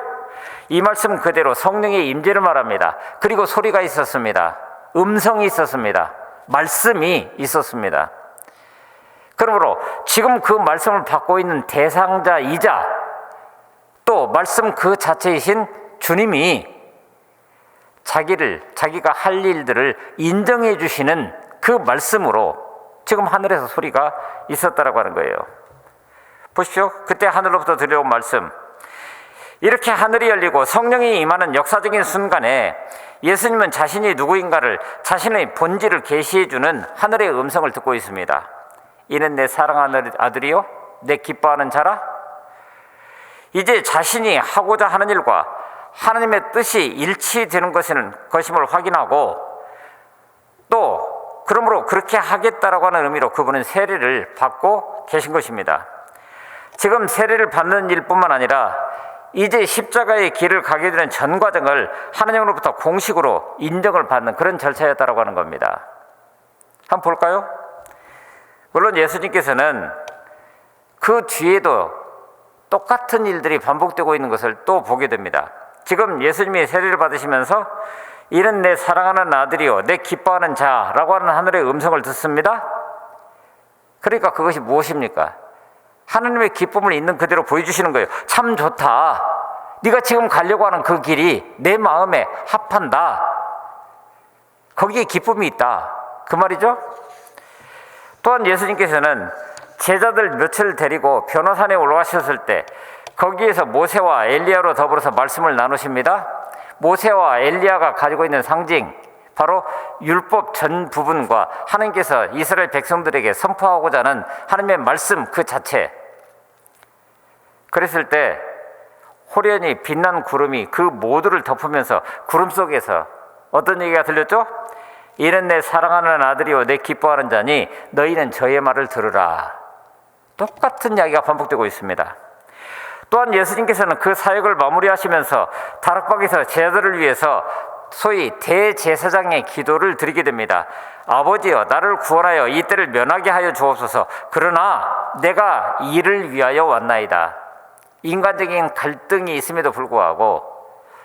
이 말씀 그대로 성령의 임재를 말합니다. 그리고 소리가 있었습니다. 음성이 있었습니다. 말씀이 있었습니다. 그러므로 지금 그 말씀을 받고 있는 대상자이자 또 말씀 그 자체이신 주님이 자기가 할 일들을 인정해 주시는 그 말씀으로 지금 하늘에서 소리가 있었다라고 하는 거예요. 보십시오. 그때 하늘로부터 들려온 말씀, 이렇게 하늘이 열리고 성령이 임하는 역사적인 순간에 예수님은 자신이 누구인가를, 자신의 본질을 계시해 주는 하늘의 음성을 듣고 있습니다. 이는 내 사랑하는 아들이요 내 기뻐하는 자라. 이제 자신이 하고자 하는 일과 하나님의 뜻이 일치되는 것임을 확인하고 또 그러므로 그렇게 하겠다라고 하는 의미로 그분은 세례를 받고 계신 것입니다. 지금 세례를 받는 일뿐만 아니라 이제 십자가의 길을 가게 되는 전 과정을 하나님으로부터 공식으로 인정을 받는 그런 절차였다라고 하는 겁니다. 한번 볼까요? 물론 예수님께서는 그 뒤에도 똑같은 일들이 반복되고 있는 것을 또 보게 됩니다. 지금 예수님이 세례를 받으시면서 이는 내 사랑하는 아들이요 내 기뻐하는 자라고 하는 하늘의 음성을 듣습니다. 그러니까 그것이 무엇입니까? 하나님의 기쁨을 있는 그대로 보여주시는 거예요. 참 좋다. 네가 지금 가려고 하는 그 길이 내 마음에 합한다. 거기에 기쁨이 있다. 그 말이죠. 또한 예수님께서는 제자들 몇을 데리고 변호산에 올라가셨을 때 거기에서 모세와 엘리야로 더불어서 말씀을 나누십니다. 모세와 엘리야가 가지고 있는 상징, 바로 율법 전 부분과 하나님께서 이스라엘 백성들에게 선포하고자 하는 하나님의 말씀 그 자체. 그랬을 때 호련히 빛난 구름이 그 모두를 덮으면서 구름 속에서 어떤 얘기가 들렸죠? 이는 내 사랑하는 아들이요 내 기뻐하는 자니 너희는 저의 말을 들으라. 똑같은 이야기가 반복되고 있습니다. 또한 예수님께서는 그 사역을 마무리하시면서 다락방에서 제자들을 위해서 소위 대제사장의 기도를 드리게 됩니다. 아버지여 나를 구원하여 이 때를 면하게 하여 주옵소서. 그러나 내가 이를 위하여 왔나이다. 인간적인 갈등이 있음에도 불구하고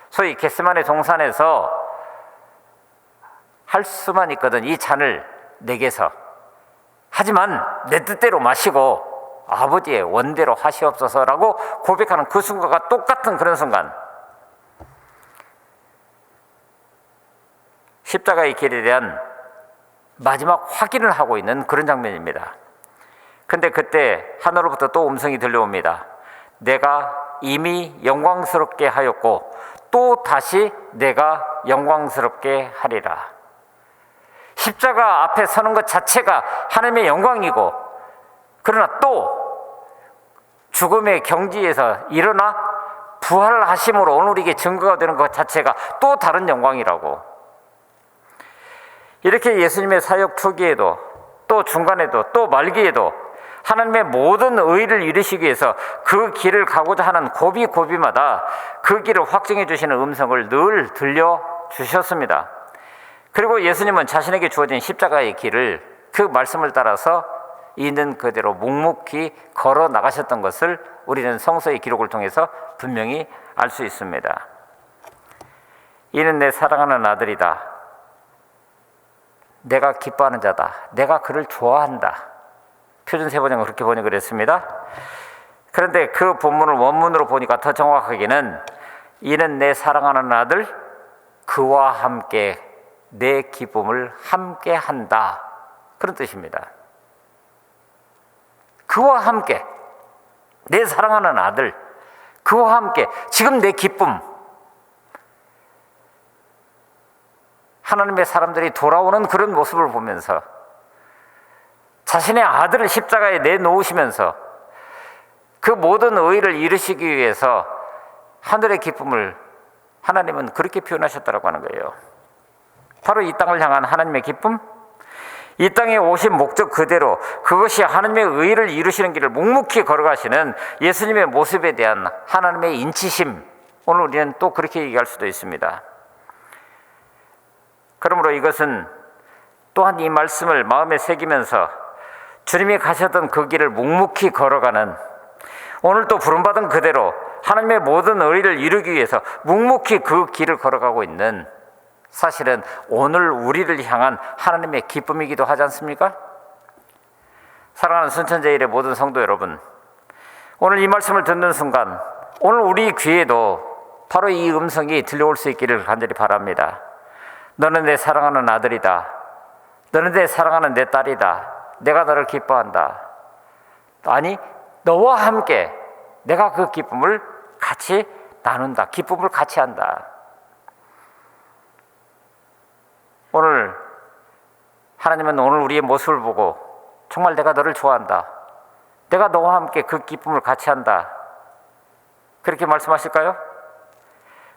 소위 겟세마네 동산에서 할 수만 있거든 이 잔을 내게서, 하지만 내 뜻대로 마시고 아버지의 원대로 하시옵소서라고 고백하는 그 순간과 똑같은 그런 순간, 십자가의 길에 대한 마지막 확인을 하고 있는 그런 장면입니다. 근데 그때 하늘로부터 또 음성이 들려옵니다. 내가 이미 영광스럽게 하였고 또 다시 내가 영광스럽게 하리라. 십자가 앞에 서는 것 자체가 하나님의 영광이고, 그러나 또 죽음의 경지에서 일어나 부활하심으로 오늘 우리에게 증거가 되는 것 자체가 또 다른 영광이라고. 이렇게 예수님의 사역 초기에도 또 중간에도 또 말기에도 하나님의 모든 의를 이루시기 위해서 그 길을 가고자 하는 고비고비마다 그 길을 확증해 주시는 음성을 늘 들려주셨습니다. 그리고 예수님은 자신에게 주어진 십자가의 길을 그 말씀을 따라서 있는 그대로 묵묵히 걸어 나가셨던 것을 우리는 성서의 기록을 통해서 분명히 알 수 있습니다. 이는 내 사랑하는 아들이다. 내가 기뻐하는 자다. 내가 그를 좋아한다. 표준세번역은 그렇게 번역을 했습니다. 그런데 그 본문을 원문으로 보니까 더 정확하게는 이는 내 사랑하는 아들 그와 함께 내 기쁨을 함께 한다. 그런 뜻입니다. 그와 함께 내 사랑하는 아들 그와 함께 지금 내 기쁨, 하나님의 사람들이 돌아오는 그런 모습을 보면서 자신의 아들을 십자가에 내놓으시면서 그 모든 의의를 이루시기 위해서 하늘의 기쁨을 하나님은 그렇게 표현하셨다고 하는 거예요. 바로 이 땅을 향한 하나님의 기쁨, 이 땅에 오신 목적 그대로 그것이 하나님의 의의를 이루시는 길을 묵묵히 걸어가시는 예수님의 모습에 대한 하나님의 인치심, 오늘 우리는 또 그렇게 얘기할 수도 있습니다. 그러므로 이것은 또한 이 말씀을 마음에 새기면서 주님이 가셨던 그 길을 묵묵히 걸어가는, 오늘 또 부름받은 그대로 하나님의 모든 의의를 이루기 위해서 묵묵히 그 길을 걸어가고 있는, 사실은 오늘 우리를 향한 하나님의 기쁨이기도 하지 않습니까? 사랑하는 순천제일의 모든 성도 여러분, 오늘 이 말씀을 듣는 순간 오늘 우리 귀에도 바로 이 음성이 들려올 수 있기를 간절히 바랍니다. 너는 내 사랑하는 아들이다. 너는 내 사랑하는 내 딸이다. 내가 너를 기뻐한다. 아니, 너와 함께 내가 그 기쁨을 같이 나눈다. 기쁨을 같이 한다. 오늘 하나님은 오늘 우리의 모습을 보고 정말 내가 너를 좋아한다. 내가 너와 함께 그 기쁨을 같이 한다. 그렇게 말씀하실까요?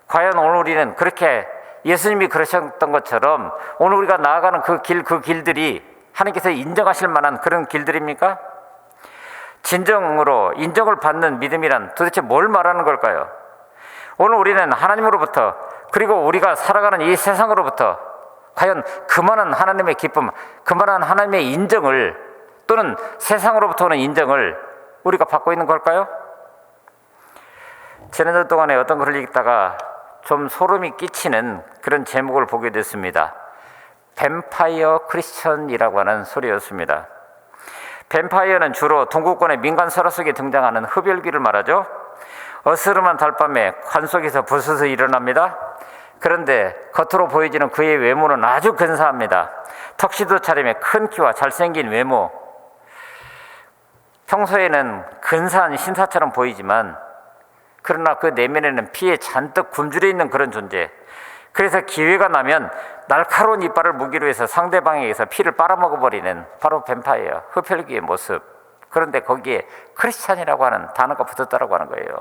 과연 오늘 우리는 그렇게 예수님이 그러셨던 것처럼 오늘 우리가 나아가는 그 길들이 하나님께서 인정하실 만한 그런 길들입니까? 진정으로 인정을 받는 믿음이란 도대체 뭘 말하는 걸까요? 오늘 우리는 하나님으로부터, 그리고 우리가 살아가는 이 세상으로부터 과연 그만한 하나님의 기쁨, 그만한 하나님의 인정을, 또는 세상으로부터 오는 인정을 우리가 받고 있는 걸까요? 지난주 동안에 어떤 글을 읽다가 좀 소름이 끼치는 그런 제목을 보게 됐습니다. 뱀파이어 크리스천이라고 하는 소리였습니다. 뱀파이어는 주로 동구권의 민간 설화 속에 등장하는 흡혈귀를 말하죠. 어스름한 달밤에 관 속에서 부스스 일어납니다. 그런데 겉으로 보여지는 그의 외모는 아주 근사합니다. 턱시도 차림에 큰 키와 잘생긴 외모. 평소에는 근사한 신사처럼 보이지만 그러나 그 내면에는 피에 잔뜩 굶주려 있는 그런 존재. 그래서 기회가 나면 날카로운 이빨을 무기로 해서 상대방에게서 피를 빨아먹어버리는 바로 뱀파이어, 흡혈귀의 모습. 그런데 거기에 크리스찬이라고 하는 단어가 붙었다고 하는 거예요.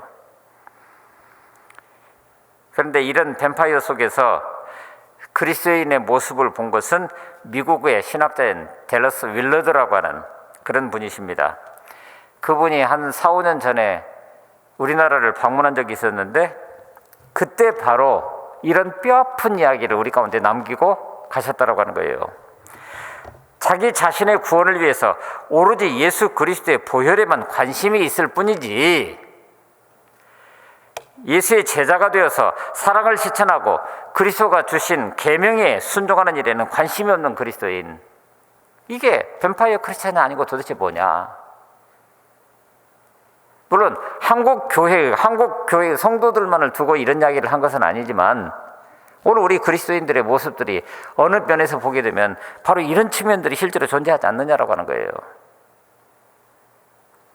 그런데 이런 뱀파이어 속에서 그리스도인의 모습을 본 것은 미국의 신학자인 댈러스 윌러드라고 하는 그런 분이십니다. 그분이 한 4, 5년 전에 우리나라를 방문한 적이 있었는데 그때 바로 이런 뼈아픈 이야기를 우리 가운데 남기고 가셨다고 하는 거예요. 자기 자신의 구원을 위해서 오로지 예수 그리스도의 보혈에만 관심이 있을 뿐이지, 예수의 제자가 되어서 사랑을 실천하고 그리스도가 주신 계명에 순종하는 일에는 관심이 없는 그리스도인, 이게 뱀파이어 크리스찬이 아니고 도대체 뭐냐? 물론 한국 교회 성도들만을 두고 이런 이야기를 한 것은 아니지만 오늘 우리 그리스도인들의 모습들이 어느 면에서 보게 되면 바로 이런 측면들이 실제로 존재하지 않느냐라고 하는 거예요.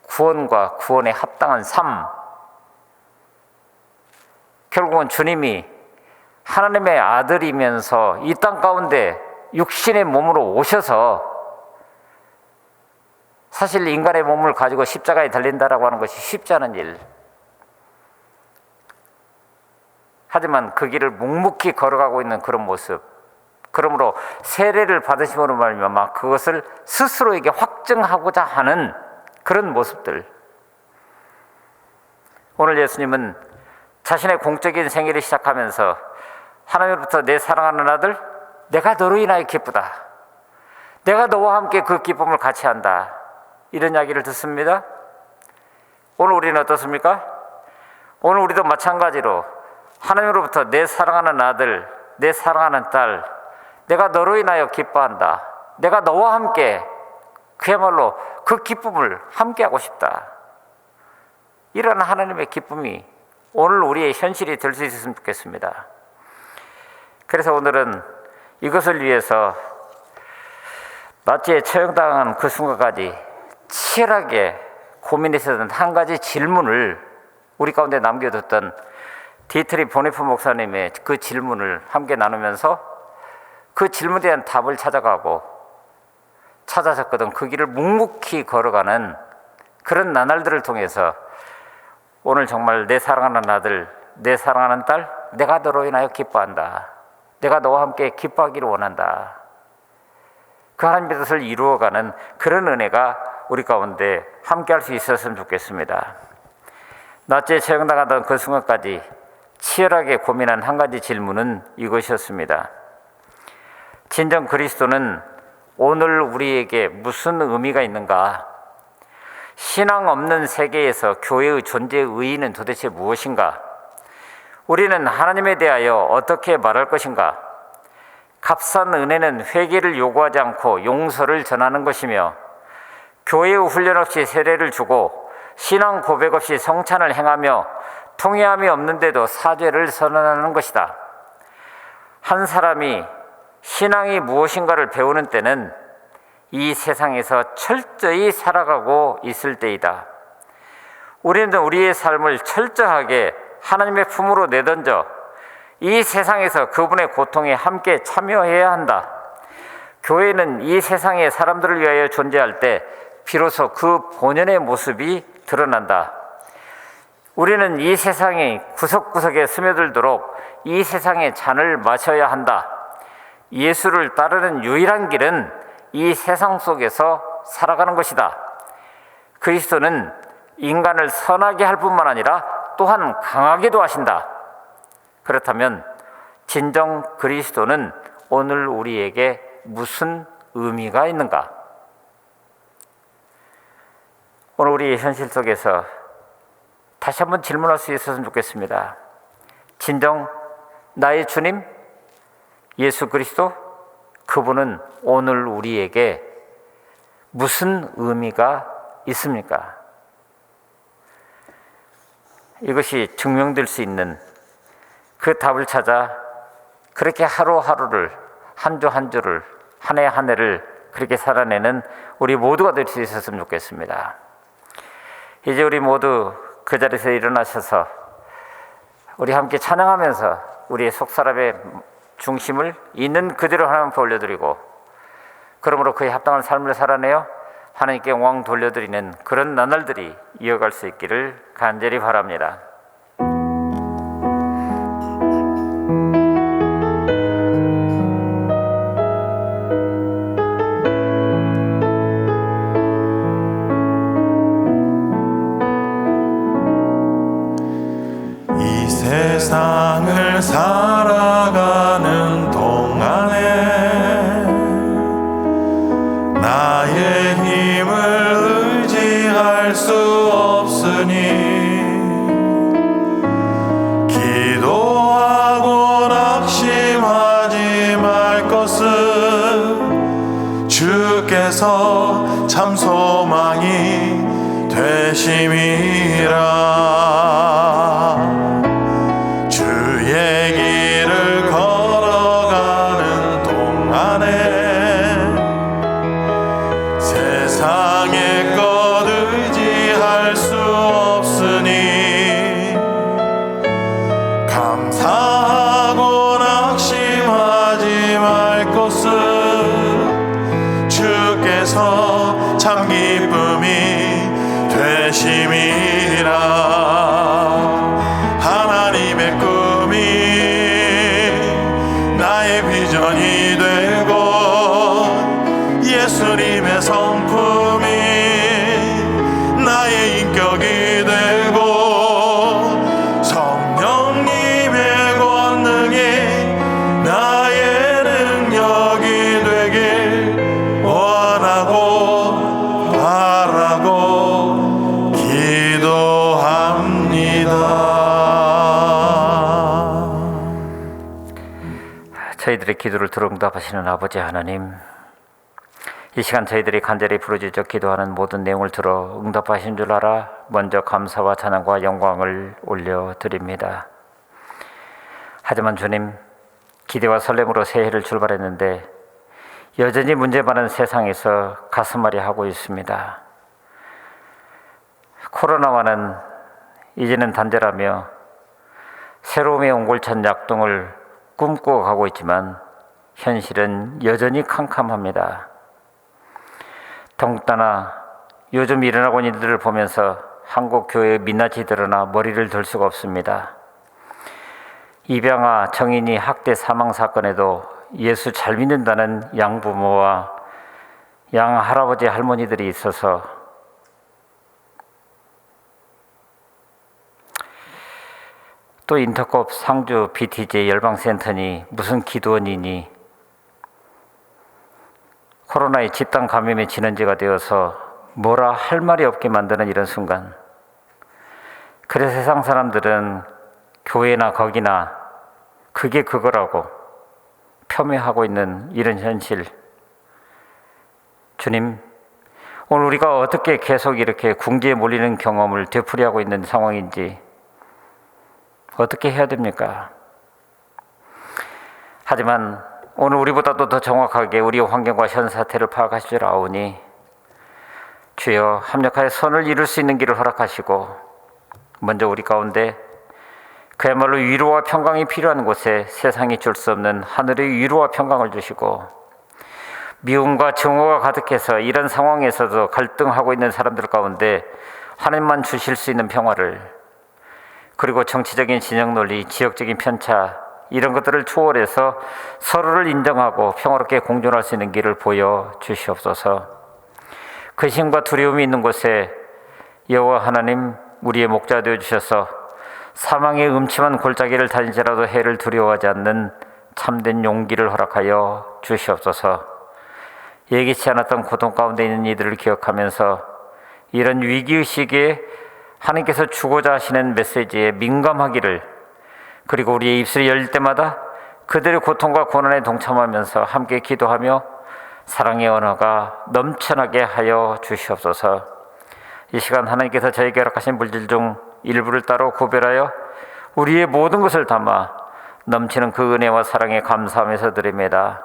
구원과 구원에 합당한 삶, 결국은 주님이 하나님의 아들이면서 이 땅 가운데 육신의 몸으로 오셔서 사실 인간의 몸을 가지고 십자가에 달린다라고 하는 것이 쉽지 않은 일. 하지만 그 길을 묵묵히 걸어가고 있는 그런 모습. 그러므로 세례를 받으심으로 말미암아 그것을 스스로에게 확증하고자 하는 그런 모습들. 오늘 예수님은 자신의 공적인 생애를 시작하면서 하나님으로부터 내 사랑하는 아들, 내가 너로 인하여 기쁘다. 내가 너와 함께 그 기쁨을 같이 한다. 이런 이야기를 듣습니다. 오늘 우리는 어떻습니까? 오늘 우리도 마찬가지로 하나님으로부터 내 사랑하는 아들, 내 사랑하는 딸, 내가 너로 인하여 기뻐한다. 내가 너와 함께 그야말로 그 기쁨을 함께하고 싶다. 이런 하나님의 기쁨이 오늘 우리의 현실이 될 수 있었으면 좋겠습니다. 그래서 오늘은 이것을 위해서 나치에 처형당한 그 순간까지 치열하게 고민했었던 한 가지 질문을 우리 가운데 남겨뒀던 디트리 보네프 목사님의 그 질문을 함께 나누면서 그 질문에 대한 답을 찾아섰거든. 그 길을 묵묵히 걸어가는 그런 나날들을 통해서 오늘 정말 내 사랑하는 아들, 내 사랑하는 딸, 내가 너로 인하여 기뻐한다. 내가 너와 함께 기뻐하기를 원한다. 그 하나님의 뜻을 이루어가는 그런 은혜가 우리 가운데 함께 할 수 있었으면 좋겠습니다. 나치에 처형당하던 그 순간까지 치열하게 고민한 한 가지 질문은 이것이었습니다. 진정 그리스도는 오늘 우리에게 무슨 의미가 있는가? 신앙 없는 세계에서 교회의 존재의 의의는 도대체 무엇인가? 우리는 하나님에 대하여 어떻게 말할 것인가? 값싼 은혜는 회개를 요구하지 않고 용서를 전하는 것이며 교회의 훈련 없이 세례를 주고 신앙 고백 없이 성찬을 행하며 통회함이 없는데도 사죄를 선언하는 것이다. 한 사람이 신앙이 무엇인가를 배우는 때는 이 세상에서 철저히 살아가고 있을 때이다. 우리는 우리의 삶을 철저하게 하나님의 품으로 내던져 이 세상에서 그분의 고통에 함께 참여해야 한다. 교회는 이 세상의 사람들을 위하여 존재할 때 비로소 그 본연의 모습이 드러난다. 우리는 이 세상의 구석구석에 스며들도록 이 세상의 잔을 마셔야 한다. 예수를 따르는 유일한 길은 이 세상 속에서 살아가는 것이다. 그리스도는 인간을 선하게 할 뿐만 아니라 또한 강하게도 하신다. 그렇다면 진정 그리스도는 오늘 우리에게 무슨 의미가 있는가? 오늘 우리의 현실 속에서 다시 한번 질문할 수 있었으면 좋겠습니다. 진정 나의 주님 예수 그리스도, 그분은 오늘 우리에게 무슨 의미가 있습니까? 이것이 증명될 수 있는 그 답을 찾아 그렇게 하루하루를, 한 주 한 주를, 한 해 한 해를 그렇게 살아내는 우리 모두가 될 수 있었으면 좋겠습니다. 이제 우리 모두 그 자리에서 일어나셔서 우리 함께 찬양하면서 우리의 속사람의 중심을 있는 그대로 하나님 앞에 올려드리고, 그러므로 그에 합당한 삶을 살아내어 하나님께 영광 돌려드리는 그런 나날들이 이어갈 수 있기를 간절히 바랍니다. 이 세상을 살아가는 동안에 나의 힘을 의지할 수 없으니 기도하고 낙심하지 말 것은 주께서 참 소망이 되심이라. 주의 길을 걸어가는 동안에 세상의 것 의지할 수 없으니 감사하고 낙심하지 말 것은 주께서 참 기쁨이 되심이라. 하나님의 꿈이 나의 비전이 되고 예수님의 성품이 나의 인격이 되고 성령님의 권능이 나의 능력이 되길 원하고 바라고 기도합니다. 저희들의 기도를 들어 응답하시는 아버지 하나님, 이 시간 저희들이 간절히 부르짖어 기도하는 모든 내용을 들어 응답하신 줄 알아 먼저 감사와 찬양과 영광을 올려드립니다. 하지만 주님, 기대와 설렘으로 새해를 출발했는데 여전히 문제 많은 세상에서 가슴앓이 하고 있습니다. 코로나와는 이제는 단절하며 새로움의 옹골찬 약동을 꿈꾸어 가고 있지만 현실은 여전히 캄캄합니다. 더군다나 요즘 일어나고 있는 일들을 보면서 한국 교회의 민낯이 드러나 머리를 들 수가 없습니다. 입양아 정인이 학대 사망 사건에도 예수 잘 믿는다는 양부모와 양할아버지 할머니들이 있어서 또 인터컵 상주 BTJ 열방센터니 무슨 기도원이니 코로나의 집단 감염의 진원지가 되어서 뭐라 할 말이 없게 만드는 이런 순간, 그래서 세상 사람들은 교회나 거기나 그게 그거라고 폄훼하고 있는 이런 현실, 주님, 오늘 우리가 어떻게 계속 이렇게 궁지에 몰리는 경험을 되풀이하고 있는 상황인지 어떻게 해야 됩니까? 하지만 오늘 우리보다도 더 정확하게 우리의 환경과 현 사태를 파악하실 줄 아오니 주여 합력하여 선을 이룰 수 있는 길을 허락하시고, 먼저 우리 가운데 그야말로 위로와 평강이 필요한 곳에 세상이 줄 수 없는 하늘의 위로와 평강을 주시고, 미움과 증오가 가득해서 이런 상황에서도 갈등하고 있는 사람들 가운데 하나님만 주실 수 있는 평화를, 그리고 정치적인 진영 논리, 지역적인 편차 이런 것들을 초월해서 서로를 인정하고 평화롭게 공존할 수 있는 길을 보여주시옵소서. 근심과 두려움이 있는 곳에 여호와 하나님 우리의 목자 되어주셔서 사망의 음침한 골짜기를 다니더라도 해를 두려워하지 않는 참된 용기를 허락하여 주시옵소서. 예기치 않았던 고통 가운데 있는 이들을 기억하면서 이런 위기의식에 하나님께서 주고자 하시는 메시지에 민감하기를, 그리고 우리의 입술이 열릴 때마다 그들의 고통과 고난에 동참하면서 함께 기도하며 사랑의 언어가 넘쳐나게 하여 주시옵소서. 이 시간 하나님께서 저에게 허락하신 물질 중 일부를 따로 구별하여 우리의 모든 것을 담아 넘치는 그 은혜와 사랑에 감사하면서 드립니다.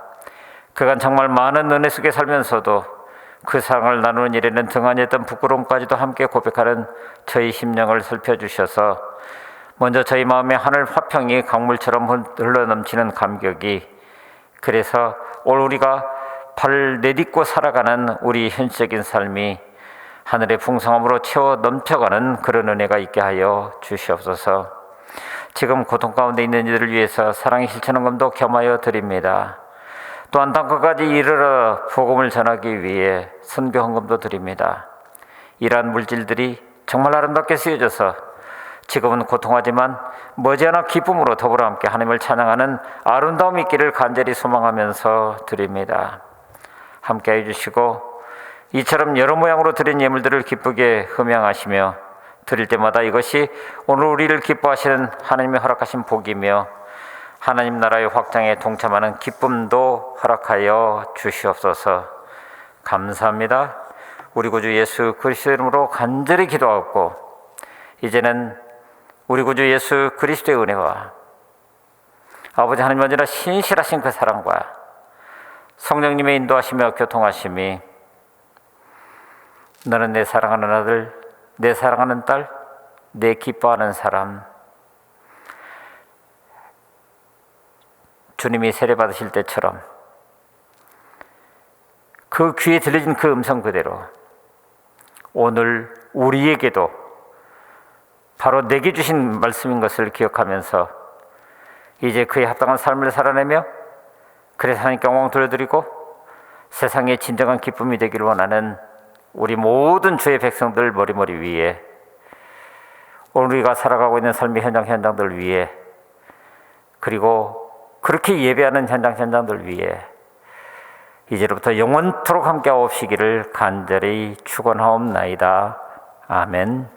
그간 정말 많은 은혜 속에 살면서도 그 사랑을 나누는 일에는 등한히 했던 부끄러움까지도 함께 고백하는 저희 심령을 살펴주셔서 먼저 저희 마음에 하늘 화평이 강물처럼 흘러넘치는 감격이, 그래서 오늘 우리가 발을 내딛고 살아가는 우리 현실적인 삶이 하늘의 풍성함으로 채워 넘쳐가는 그런 은혜가 있게 하여 주시옵소서. 지금 고통 가운데 있는 이들을 위해서 사랑의 실천헌금도 겸하여 드립니다. 또한 땅끝까지 이르러 복음을 전하기 위해 선교헌금도 드립니다. 이러한 물질들이 정말 아름답게 쓰여져서 지금은 고통하지만 머지않아 기쁨으로 더불어 함께 하나님을 찬양하는 아름다움이 있기를 간절히 소망하면서 드립니다. 함께 해주시고 이처럼 여러 모양으로 드린 예물들을 기쁘게 흠양하시며 드릴 때마다 이것이 오늘 우리를 기뻐하시는 하나님의 허락하신 복이며 하나님 나라의 확장에 동참하는 기쁨도 허락하여 주시옵소서. 감사합니다. 우리 구주 예수 그리스도의 이름으로 간절히 기도하고, 이제는 우리 구주 예수 그리스도의 은혜와 아버지 하나님 언제나 신실하신 그 사랑과 성령님의 인도하시며 교통하심이, 너는 내 사랑하는 아들, 내 사랑하는 딸, 내 기뻐하는 사람, 주님이 세례 받으실 때처럼 그 귀에 들려진 그 음성 그대로 오늘 우리에게도 바로 내게 주신 말씀인 것을 기억하면서 이제 그에 합당한 삶을 살아내며 그래서 하나님께 영광 돌려드리고 세상의 진정한 기쁨이 되기를 원하는 우리 모든 주의 백성들 머리머리 위에, 오늘 우리가 살아가고 있는 삶의 현장들 위에, 그리고 그렇게 예배하는 현장들 위에 이제로부터 영원토록 함께하옵시기를 간절히 축원하옵나이다. 아멘.